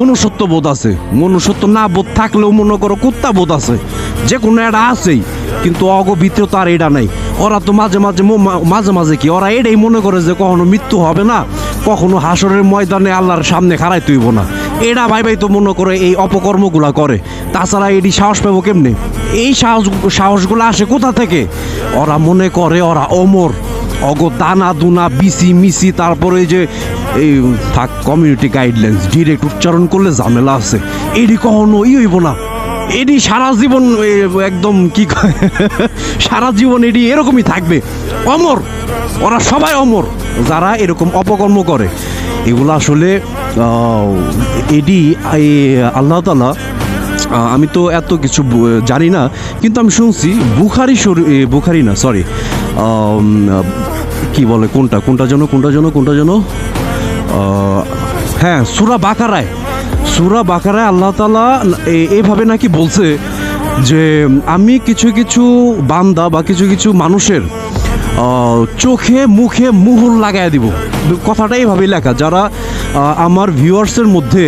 মনুষ্যত্ব বোধ আছে, মনুষ্যত্ব না বোধ থাকলেও মনে করো কুত্তা বোধ আছে, যে কোনো একটা আছেই, কিন্তু অগ ভিতরে তো আর এটা নাই। ওরা তো মাঝে মাঝে মাঝে মাঝে কি ওরা এটাই মনে করে যে কখনো মৃত্যু হবে না, কখনো হাসরের ময়দানে আল্লাহর সামনে খাড়াই তুইব না, এরা ভাই তো মনে করে এই অপকর্মগুলা করে। তাছাড়া এটি সাহস পাবো কেমনে? এই সাহসগুলো আসে কোথা থেকে? ওরা মনে করে ওরা অমর, অগ দানা দুনা বিসি মিসি, তারপরে যে এই থাক কমিউনিটি গাইডলাইন্স ডিরেক্ট উচ্চারণ করলে ঝামেলা আছে, এটি কখনো হইব না। এটি সারা জীবন একদম কি সারা জীবন এটি এরকমই থাকবে, অমর। ওরা সবাই অমর যারা এরকম অপকর্ম করে। এগুলো আসলে এটি আল্লাহ তাআলা, আমি তো এত কিছু জানি না, কিন্তু আমি শুনছি বুখারি না সরি, কি বলে কোনটা যেন হ্যাঁ সূরা বাকারায় আল্লাহ তাআলা এইভাবে নাকি বলছে যে আমি কিছু কিছু বান্দা বা কিছু কিছু মানুষের চোখে মুখে মুহুর লাগায় দিব। কথাটা এইভাবেই লেখা। যারা আমার ভিউয়ার্সের মধ্যে,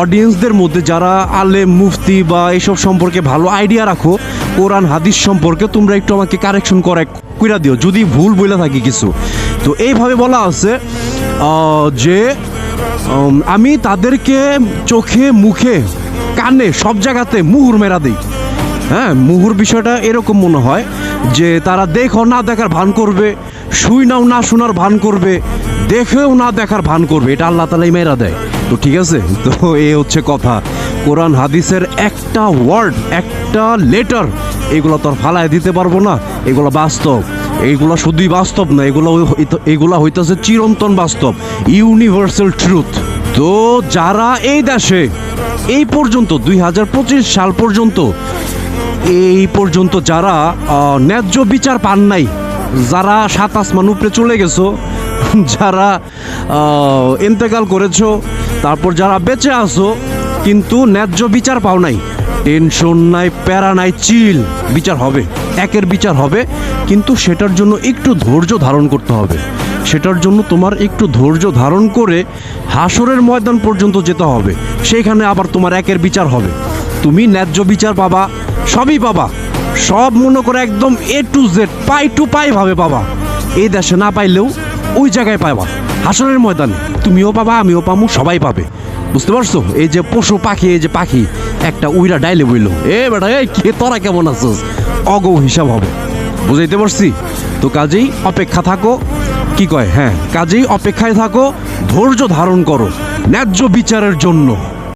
অডিয়েন্সদের মধ্যে যারা আলেম মুফতি বা এইসব সম্পর্কে ভালো আইডিয়া রাখো, কোরআন হাদিস সম্পর্কে, তোমরা একটু আমাকে কারেকশন কইরা দিও যদি ভুল বলে থাকি কিছু। তো এইভাবে বলা আছে যে আমি তাদেরকে চোখে মুখে কানে সব জায়গাতে মুহুর মেরা দিই। হ্যাঁ, মুহুর বিষয়টা এরকম মনে হয় যে তারা দেখো না দেখার ভান করবে, শুই নাও না শোনার ভান করবে, দেখেও না দেখার ভান করবে, এটা আল্লাহ তাআলাই মেরা দেয়। তো ঠিক আছে, তো এই হচ্ছে কথা। কোরআন হাদিসের একটা ওয়ার্ড, একটা লেটার, এগুলো তো আর ফালায় দিতে পারবো না। এগুলো বাস্তব, এইগুলো শুধুই বাস্তব না, এগুলো হইতেছে চিরন্তন বাস্তব, ইউনিভার্সাল ট্রুথ। তো যারা এই দেশে এই পর্যন্ত 2025 সাল পর্যন্ত যারা ন্যায্য বিচার পান নাই, যারা 7 আসমান উপরে চলে গেছো, যারা ইন্তেকাল করেছো, তারপর যারা বেঁচে আছো কিন্তু ন্যায্য বিচার পাও নাই, টেনশন নাই, প্যারা নাই, চিল, বিচার হবে, একের বিচার হবে। কিন্তু সেটার জন্য একটু ধৈর্য ধারণ করতে হবে। সেটার জন্য তোমার একটু ধৈর্য ধারণ করে হাসরের ময়দান পর্যন্ত যেতে হবে। সেইখানে আবার তোমার একের বিচার হবে, তুমি ন্যায্য বিচার পাবা, সবই পাবা, সব মনে করে একদম A to Z pie to pie ভাবে পাবা। এই দেশে না পাইলেও ওই জায়গায় পাবা, হাসরের ময়দানে তুমিও পাবা, আমিও পাবো, সবাই পাবে। বুঝতে পারছো? এই যে পশু পাখি, এই যে পাখি একটা উইরা ডাইলে বইল, বেটা কে তোরা কেমন আছিস, অগৌ হিসাব হবে। বুঝাইতে পারছি? তো কাজেই অপেক্ষা থাকো, কি কয়, হ্যাঁ কাজেই অপেক্ষায় থাকো, ধৈর্য ধারণ করো ন্যায্য বিচারের জন্য।